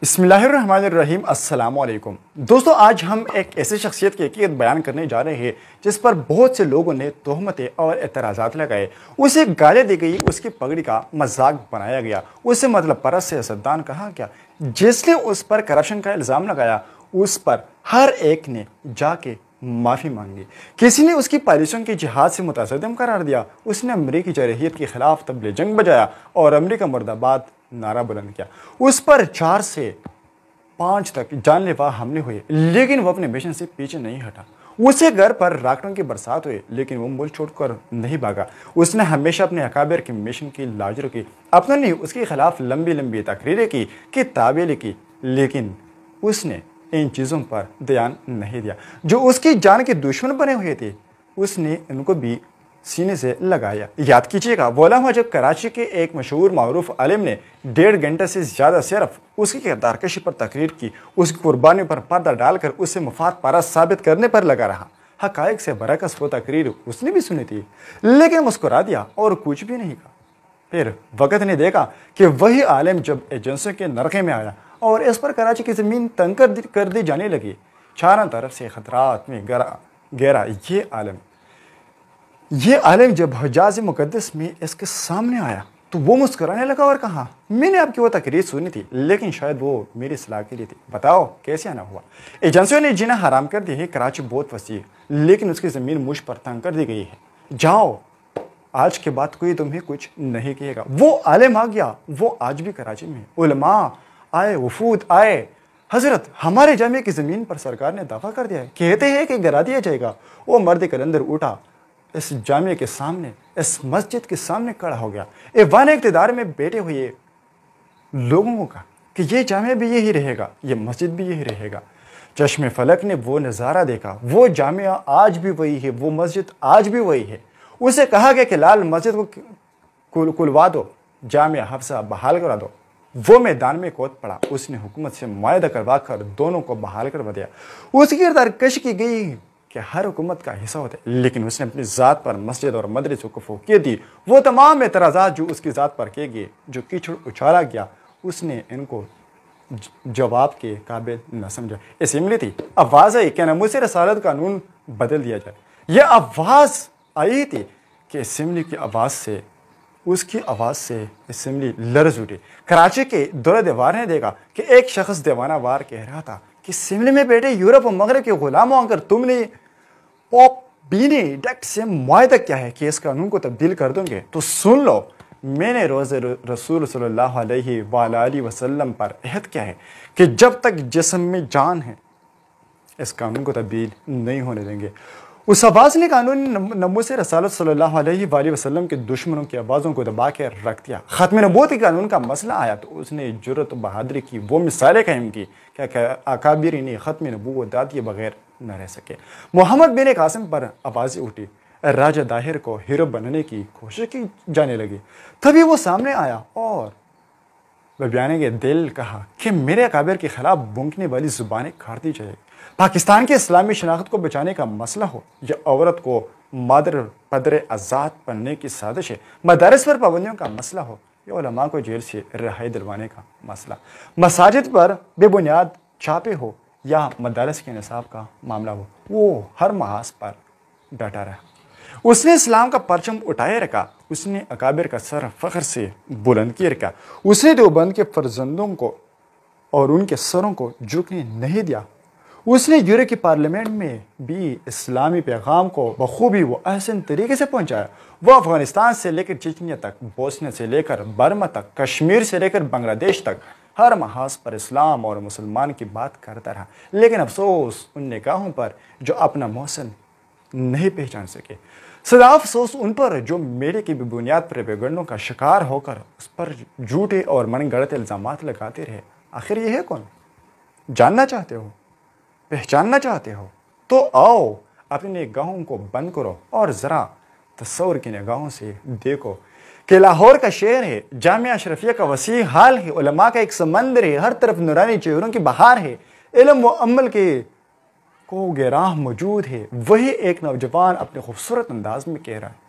بسم اللہ الرحمن الرحیم۔ السلام علیکم دوستو، آج ہم ایک ایسی شخصیت کی حقیقت بیان کرنے جا رہے ہیں جس پر بہت سے لوگوں نے تہمتیں اور اعتراضات لگائے، اسے گالیں دی گئی، اس کی پگڑی کا مذاق بنایا گیا، اسے مطلب پرست سیاستدان کہا گیا، جس نے اس پر کرپشن کا الزام لگایا اس پر ہر ایک نے جا کے معافی مانگی۔ کسی نے اس کی پالیسیوں کی جہاد سے متصدم قرار دیا، اس نے امریکی جارحیت کے خلاف طبل جنگ بجایا اور امریکہ مرد آباد نعرہ بلند کیا۔ اس پر 4 سے 5 تک جان لیوا حملے ہوئے، لیکن وہ اپنے مشن سے پیچھے نہیں ہٹا۔ اسے گھر پر راکٹوں کی برسات ہوئے، لیکن وہ ملک چھوڑ کر نہیں بھاگا۔ اس نے ہمیشہ اپنے اکابر کے مشن کی لاج رکھی، اپنوں نے اس کے خلاف لمبی لمبی تقریریں کی، کتابیں لکھی، لیکن اس نے ان چیزوں پر دھیان نہیں دیا۔ جو اس کی جان کے دشمن بنے ہوئے تھے اس نے ان کو بھی سینے سے لگایا۔ یاد کیجئے گا وہ لمحہ جب کراچی کے ایک مشہور معروف عالم نے 1.5 گھنٹے سے زیادہ صرف اس کی کردار کشی پر تقریر کی، اس کی قربانی پر پردہ ڈال کر اسے مفاد پرست ثابت کرنے پر لگا رہا۔ حقائق سے برعکس وہ تقریر اس نے بھی سنی تھی، لیکن مسکرا دیا اور کچھ بھی نہیں کہا۔ پھر وقت نے دیکھا کہ وہی عالم جب ایجنسیوں کے نرخے میں آیا اور اس پر کراچی کی زمین تنگ کر دی جانے لگی، چاروں طرف سے خطرات میں گہرا یہ عالم جب حجاز مقدس میں اس کے سامنے آیا تو وہ مسکرانے لگا اور کہا، میں نے آپ کی وہ تقریر سنی تھی، لیکن شاید وہ میری اصلاح کے لیے تھی، بتاؤ کیسے آنا ہوا۔ ایجنسیوں نے جنہیں حرام کر دی ہے، کراچی بہت وسیع ہے، لیکن اس کی زمین مجھ پر تنگ کر دی گئی ہے، جاؤ، آج کے بعد کوئی تمہیں کچھ نہیں کہے گا۔ وہ عالم آ گیا، وہ آج بھی کراچی میں ہے، علماء آئے، وفود آئے، حضرت ہمارے جامعہ کی زمین پر سرکار نے دعویٰ کر دیا ہے، کہتے ہیں کہ گرا دیا جائے گا۔ وہ مرد کلندر اٹھا، اس جامعہ کے سامنے، اس مسجد کے سامنے کھڑا ہو گیا، ایوان اقتدار میں بیٹھے ہوئے لوگوں کو کہا کہ یہ جامعہ بھی یہی رہے گا، یہ مسجد بھی یہی رہے گا۔ چشم فلک نے وہ نظارہ دیکھا، وہ جامعہ آج بھی وہی ہے، وہ مسجد آج بھی وہی ہے۔ اسے کہا گیا کہ لال مسجد کو کھلوا دو، جامعہ حفصہ بحال کرا دو۔ وہ میدان میں کود پڑا، اس نے حکومت سے معاہدہ کروا کر دونوں کو بحال کروا دیا۔ اس کی کردار کش کی گئی کہ ہر حکومت کا حصہ ہوتا ہے، لیکن اس نے اپنی ذات پر مسجد اور مدرسوں کو فوقیت دی۔ وہ تمام اعتراضات جو اس کی ذات پر کیے گئے، جو کیچڑ اچھالا گیا، اس نے ان کو جواب کے قابل نہ سمجھا۔ اسمبلی تھی، آواز آئی کہ ناموس رسالت قانون بدل دیا جائے۔ یہ آواز آئی تھی کہ اسمبلی کی آواز سے، اس کی آواز سے اسمبلی لرز اٹھی۔ کراچی کے دور دیوار نے دیکھا کہ ایک شخص دیوانہ وار کہہ رہا تھا کہ اسمبلی میں بیٹھے یورپ اور مغرب کے غلاموں اگر تم نے پاپ بینی ڈیکٹ سے معاہدہ کیا ہے کہ اس قانون کو تبدیل کر دوں گے تو سن لو، میں نے روز رسول صلی اللہ علیہ وآلہ وسلم پر عہد کیا ہے کہ جب تک جسم میں جان ہے اس قانون کو تبدیل نہیں ہونے دیں گے۔ اس آواز نے قانون ناموس رسالت صلی اللہ علیہ وآلہ وسلم کے دشمنوں کی آوازوں کو دبا کے رکھ دیا۔ ختم نبوت کے قانون کا مسئلہ آیا تو اس نے جرأت و بہادری کی، وہ مثالیں قائم کی کہ اکابرین ختم نبوت دادیے بغیر نہ رہ سکے۔ محمد بن قاسم پر آوازیں اٹھی، راجہ داہر کو ہیرو بننے کی کوشش کی جانے لگی۔ تبھی وہ سامنے آیا اور بیانے کے دل کہا کہ میرے اکابر کے خلاف بونکنے والی زبانیں کاٹ دی جائے۔ پاکستان کے اسلامی شناخت کو بچانے کا مسئلہ ہو یا عورت کو مادر پدر آزاد پڑھنے کی سازش ہے، مدارس پر پابندیوں کا مسئلہ ہو یا علماء کو جیل سے رہائی دلوانے کا مسئلہ، مساجد پر بے بنیاد چھاپے ہو یا مدارس کے نصاب کا معاملہ ہو، وہ ہر محاذ پر ڈٹا رہا۔ اس نے اسلام کا پرچم اٹھائے رکھا، اس نے اکابر کا سر فخر سے بلند کیے رکھا، اس نے دیوبند کے فرزندوں کو اور ان کے سروں کو جھکنے نہیں دیا۔ اس نے یورپ کی پارلیمنٹ میں بھی اسلامی پیغام کو بخوبی و احسن طریقے سے پہنچایا۔ وہ افغانستان سے لے کر چچنیا تک، بوسنیا سے لے کر برما تک، کشمیر سے لے کر بنگلہ دیش تک ہر محاذ پر اسلام اور مسلمان کی بات کرتا رہا، لیکن افسوس ان نگاہوں پر جو اپنا محسن نہیں پہچان سکے، سدا افسوس ان پر جو میڈیا کی بے بنیاد پروپیگنڈوں کا شکار ہو کر اس پر جھوٹے اور من گڑت الزامات لگاتے رہے۔ آخر یہ ہے کون؟ جاننا چاہتے ہو؟ پہچاننا چاہتے ہو؟ تو آؤ اپنی نگاہوں کو بند کرو اور ذرا تصور کی نگاہوں سے دیکھو کہ لاہور کا شہر ہے، جامعہ اشرفیہ کا وسیع حال ہے، علماء کا ایک سمندر ہے، ہر طرف نورانی چہروں کی بہار ہے، علم و عمل کے کو گراہ موجود ہے۔ وہی ایک نوجوان اپنے خوبصورت انداز میں کہہ رہا ہے،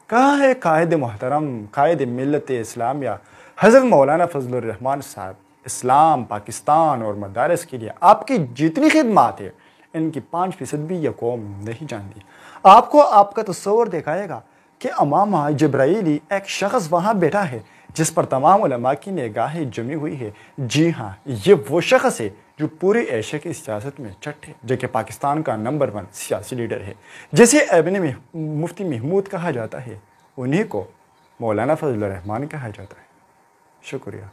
کہاں ہے قائد محترم، قائد ملت اسلامیہ، حضرت مولانا فضل الرحمان صاحب؟ اسلام، پاکستان اور مدارس کے لیے آپ کی جتنی خدمات ہیں ان کی 5% بھی یہ قوم نہیں جانتی۔ آپ کو آپ کا تصور دکھائے گا کہ امامہ جبرائیلی ایک شخص وہاں بیٹھا ہے جس پر تمام علماء کی نگاہیں جمی ہوئی ہے۔ جی ہاں، یہ وہ شخص ہے جو پوری ایشیا کی سیاست میں چٹ ہے، جو کہ پاکستان کا نمبر 1 سیاسی لیڈر ہے، جسے ابن مفتی محمود کہا جاتا ہے، انہی کو مولانا فضل الرحمان کہا جاتا ہے۔ شکریہ۔